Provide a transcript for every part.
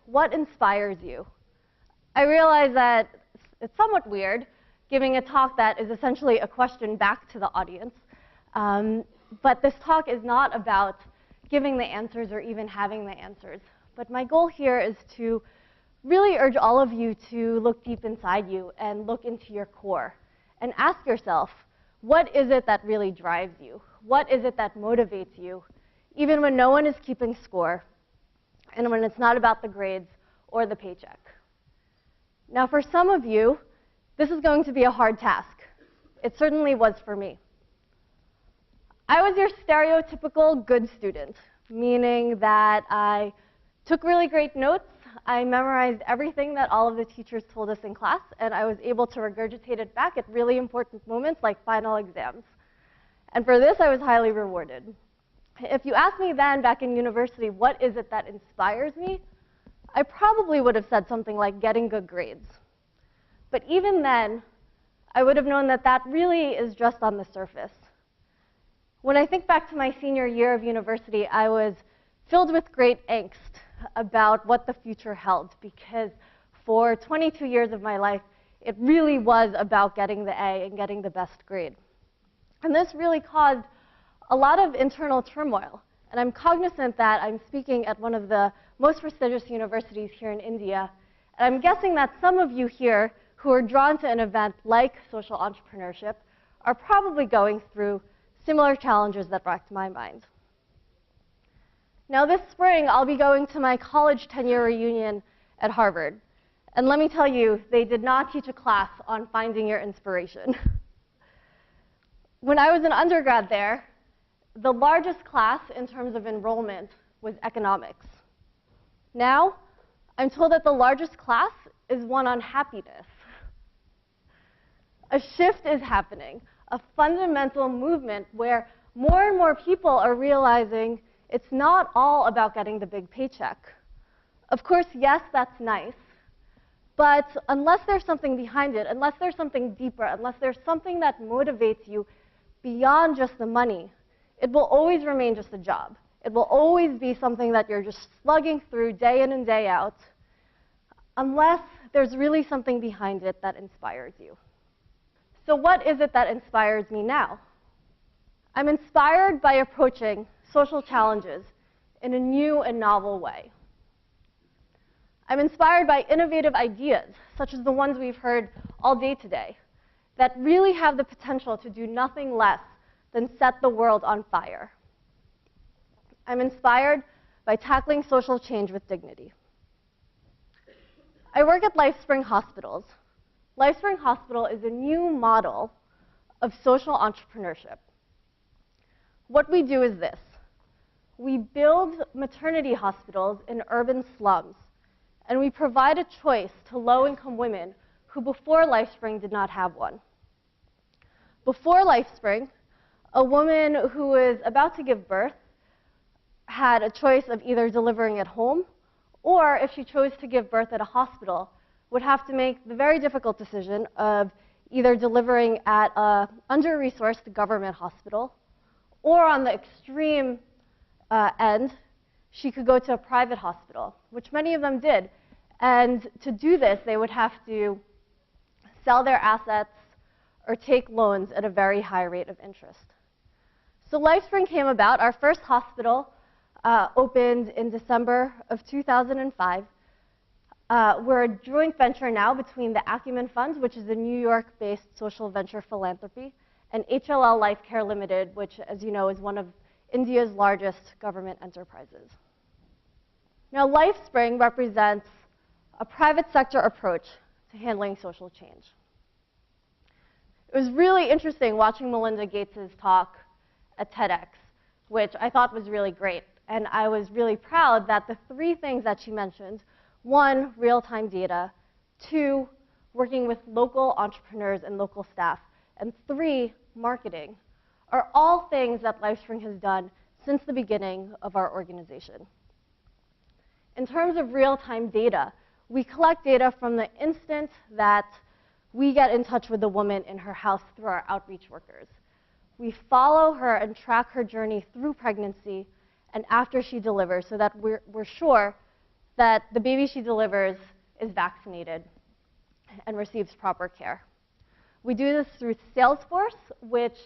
what inspires you? I realize that it's somewhat weird giving a talk that is essentially a question back to the audience. But this talk is not about giving the answers or even having the answers. But my goal here is to really urge all of you to look deep inside you and look into your core and ask yourself, what is it that really drives you? What is it that motivates you, even when no one is keeping score and when it's not about the grades or the paycheck? Now, for some of you, this is going to be a hard task. It certainly was for me. I was your stereotypical good student, meaning that I took really great notes, I memorized everything that all of the teachers told us in class, and I was able to regurgitate it back at really important moments like final exams. And for this, I was highly rewarded. If you asked me then, back in university, what is it that inspires me, I probably would have said something like getting good grades. But even then, I would have known that that really is just on the surface. When I think back to my senior year of university, I was filled with great angst about what the future held, because for 22 years of my life, it really was about getting the A and getting the best grade. And this really caused a lot of internal turmoil. And I'm cognizant that I'm speaking at one of the most prestigious universities here in India. And I'm guessing that some of you here who are drawn to an event like social entrepreneurship are probably going through similar challenges that racked my mind. Now this spring, I'll be going to my college 10-year reunion at Harvard. And let me tell you, they did not teach a class on finding your inspiration. When I was an undergrad there, the largest class in terms of enrollment was economics. Now, I'm told that the largest class is one on happiness. A shift is happening, a fundamental movement where more and more people are realizing it's not all about getting the big paycheck. Of course, yes, that's nice. But unless there's something behind it, unless there's something deeper, unless there's something that motivates you beyond just the money, it will always remain just a job. It will always be something that you're just slugging through day in and day out, unless there's really something behind it that inspires you. So what is it that inspires me now? I'm inspired by approaching social challenges in a new and novel way. I'm inspired by innovative ideas, such as the ones we've heard all day today, that really have the potential to do nothing less than set the world on fire. I'm inspired by tackling social change with dignity. I work at LifeSpring hospitals. LifeSpring Hospital is a new model of social entrepreneurship. What we do is this. We build maternity hospitals in urban slums, and we provide a choice to low-income women who before LifeSpring did not have one. Before LifeSpring, a woman who was about to give birth had a choice of either delivering at home, or if she chose to give birth at a hospital, would have to make the very difficult decision of either delivering at an under-resourced government hospital, or on the extreme end, she could go to a private hospital, which many of them did. And to do this, they would have to sell their assets or take loans at a very high rate of interest. So LifeSpring came about. Our first hospital opened in December of 2005. We're a joint venture now between the Acumen Fund, which is a New York-based social venture philanthropy, and HLL Life Care Limited, which, as you know, is one of India's largest government enterprises. Now, LifeSpring represents a private sector approach to handling social change. It was really interesting watching Melinda Gates' talk at TEDx, which I thought was really great. And I was really proud that the three things that she mentioned, one, real-time data, two, working with local entrepreneurs and local staff, and three, marketing, are all things that LifeSpring has done since the beginning of our organization. In terms of real-time data, we collect data from the instant that we get in touch with the woman in her house through our outreach workers. We follow her and track her journey through pregnancy and after she delivers so that we're sure that the baby she delivers is vaccinated and receives proper care. We do this through Salesforce, which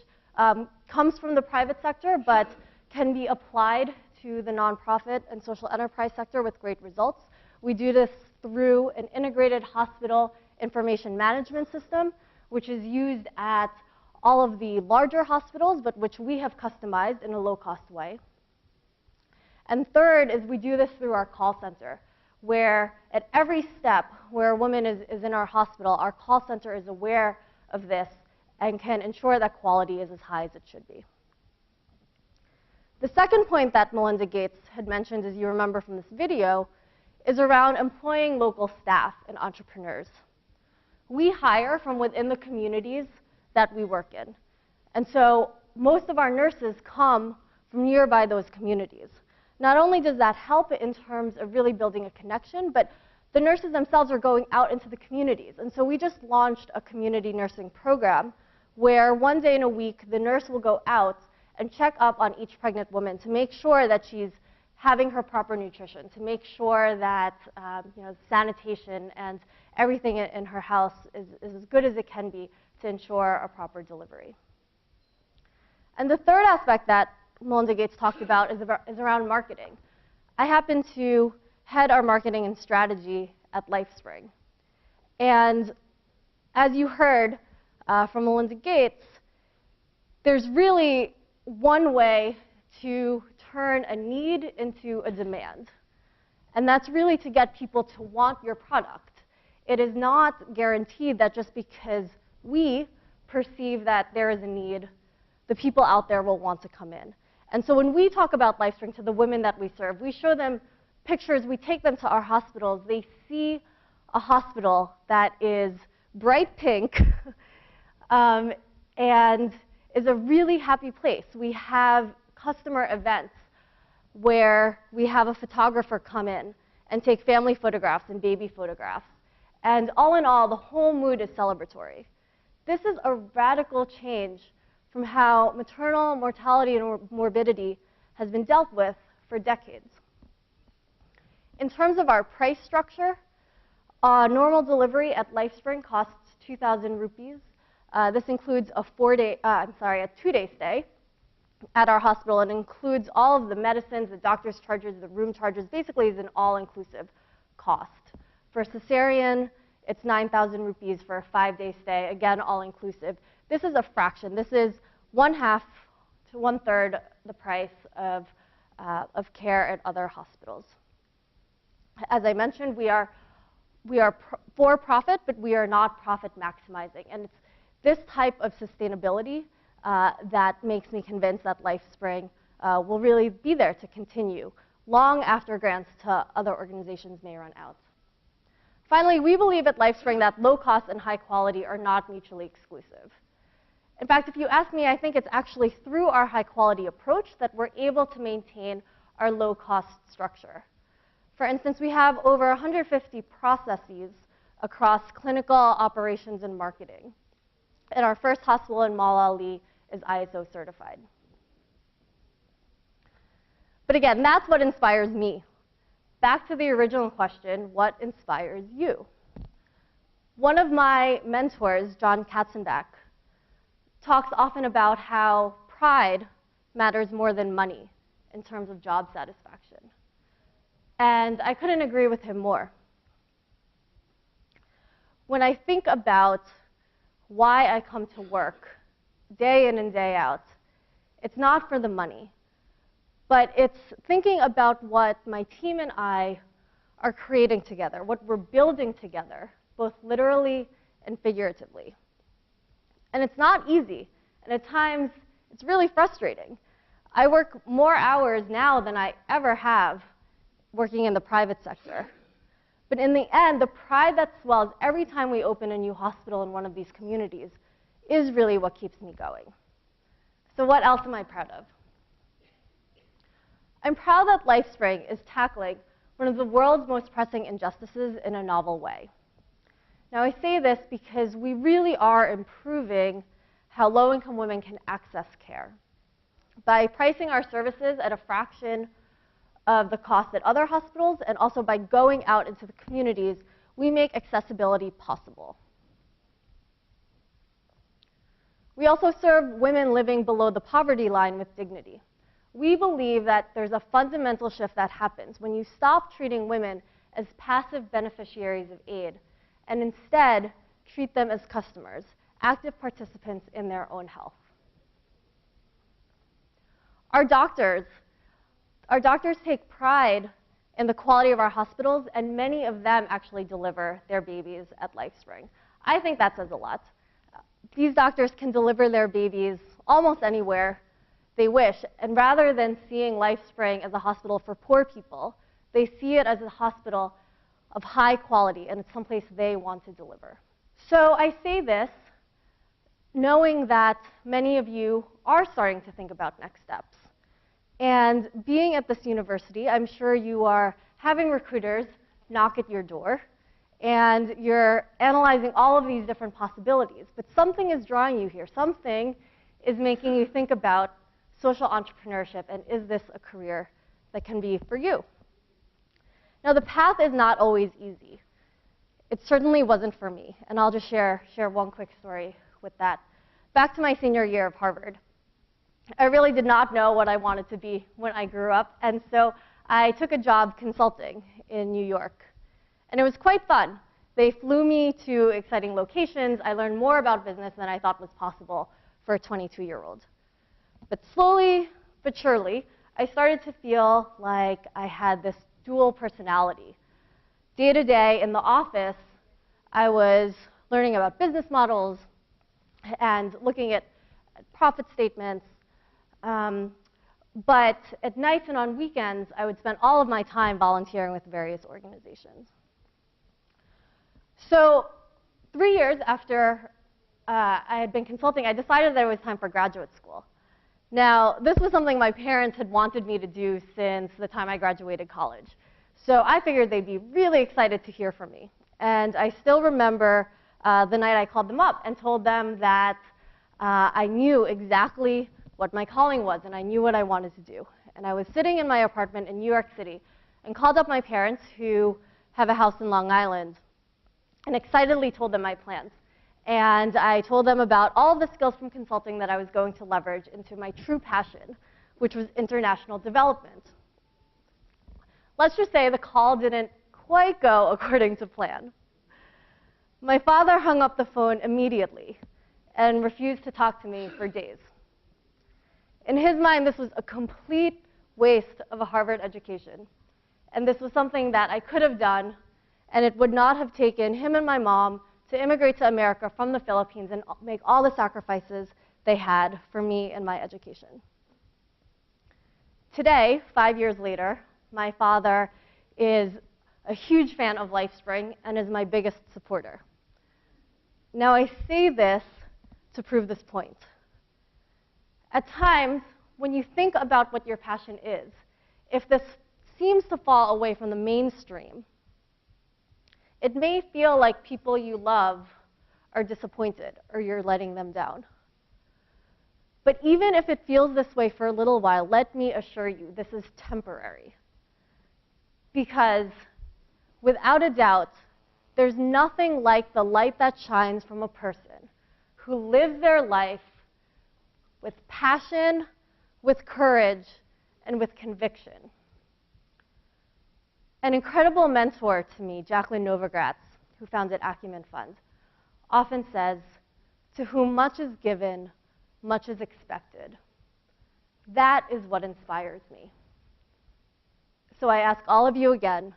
comes from the private sector, but can be applied to the nonprofit and social enterprise sector with great results. We do this through an integrated hospital information management system, which is used at all of the larger hospitals, but which we have customized in a low-cost way. And third is we do this through our call center, where at every step where a woman is in our hospital, our call center is aware of this and can ensure that quality is as high as it should be. The second point that Melinda Gates had mentioned, as you remember from this video, is around employing local staff and entrepreneurs. We hire from within the communities that we work in. And so most of our nurses come from nearby those communities. Not only does that help in terms of really building a connection, but the nurses themselves are going out into the communities. And so we just launched a community nursing program where one day in a week, the nurse will go out and check up on each pregnant woman to make sure that she's having her proper nutrition, to make sure that sanitation and everything in her house is as good as it can be to ensure a proper delivery. And the third aspect that Melinda Gates talked about is around marketing. I happen to head our marketing and strategy at LifeSpring. And as you heard from Melinda Gates, there's really one way to turn a need into a demand. And that's really to get people to want your product. It is not guaranteed that just because we perceive that there is a need, the people out there will want to come in. And so when we talk about LifeSpring to the women that we serve, we show them pictures, we take them to our hospitals. They see a hospital that is bright pink and is a really happy place. We have customer events where we have a photographer come in and take family photographs and baby photographs. And all in all, the whole mood is celebratory. This is a radical change from how maternal mortality and morbidity has been dealt with for decades. In terms of our price structure, normal delivery at LifeSpring costs 2,000 rupees. This includes a 2-day stay at our hospital. It includes all of the medicines, the doctor's charges, the room charges. Basically, is an all-inclusive cost. For cesarean, it's 9,000 rupees for a 5-day stay. Again, all-inclusive. This is a fraction. This is 1/2 to 1/3 the price of care at other hospitals. As I mentioned, we are for profit, but we are not profit maximizing. And it's this type of sustainability that makes me convinced that LifeSpring will really be there to continue long after grants to other organizations may run out. Finally, we believe at LifeSpring that low cost and high quality are not mutually exclusive. In fact, if you ask me, I think it's actually through our high quality approach that we're able to maintain our low cost structure. For instance, we have over 150 processes across clinical, operations, and marketing. And our first hospital in Malali is ISO certified. But again, that's what inspires me. Back to the original question, what inspires you? One of my mentors, John Katzenbach, talks often about how pride matters more than money in terms of job satisfaction. And I couldn't agree with him more. When I think about why I come to work day in and day out, it's not for the money, but it's thinking about what my team and I are creating together, what we're building together, both literally and figuratively. And it's not easy, and at times it's really frustrating. I work more hours now than I ever have working in the private sector. But in the end, the pride that swells every time we open a new hospital in one of these communities is really what keeps me going. So what else am I proud of? I'm proud that LifeSpring is tackling one of the world's most pressing injustices in a novel way. Now, I say this because we really are improving how low-income women can access care by pricing our services at a fraction of the cost at other hospitals, and also by going out into the communities, we make accessibility possible. We also serve women living below the poverty line with dignity. We believe that there's a fundamental shift that happens when you stop treating women as passive beneficiaries of aid and instead treat them as customers, active participants in their own health. Our doctors take pride in the quality of our hospitals, and many of them actually deliver their babies at LifeSpring. I think that says a lot. These doctors can deliver their babies almost anywhere they wish, and rather than seeing LifeSpring as a hospital for poor people, they see it as a hospital of high quality, and it's someplace they want to deliver. So I say this knowing that many of you are starting to think about next steps. And being at this university, I'm sure you are having recruiters knock at your door, and you're analyzing all of these different possibilities. But something is drawing you here. Something is making you think about social entrepreneurship, and is this a career that can be for you? Now, the path is not always easy. It certainly wasn't for me, and I'll just share one quick story with that. Back to my senior year of Harvard. I really did not know what I wanted to be when I grew up, and so I took a job consulting in New York. And it was quite fun. They flew me to exciting locations. I learned more about business than I thought was possible for a 22-year-old. But slowly but surely, I started to feel like I had this dual personality. Day to day in the office, I was learning about business models and looking at profit statements. But at nights and on weekends, I would spend all of my time volunteering with various organizations. So 3 years after I had been consulting, I decided that it was time for graduate school. Now, this was something my parents had wanted me to do since the time I graduated college. So I figured they'd be really excited to hear from me. And I still remember the night I called them up and told them that I knew exactly what my calling was, and I knew what I wanted to do. And I was sitting in my apartment in New York City and called up my parents, who have a house in Long Island, and excitedly told them my plans. And I told them about all the skills from consulting that I was going to leverage into my true passion, which was international development. Let's just say the call didn't quite go according to plan. My father hung up the phone immediately and refused to talk to me for days. In his mind, this was a complete waste of a Harvard education. And this was something that I could have done, and it would not have taken him and my mom to immigrate to America from the Philippines and make all the sacrifices they had for me and my education. Today, 5 years later, my father is a huge fan of LifeSpring and is my biggest supporter. Now, I say this to prove this point. At times, when you think about what your passion is, if this seems to fall away from the mainstream, it may feel like people you love are disappointed or you're letting them down. But even if it feels this way for a little while, let me assure you, this is temporary. Because without a doubt, there's nothing like the light that shines from a person who lives their life with passion, with courage, and with conviction. An incredible mentor to me, Jacqueline Novogratz, who founded Acumen Fund, often says, "To whom much is given, much is expected." That is what inspires me. So I ask all of you again,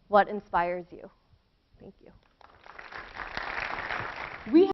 what inspires you? Thank you.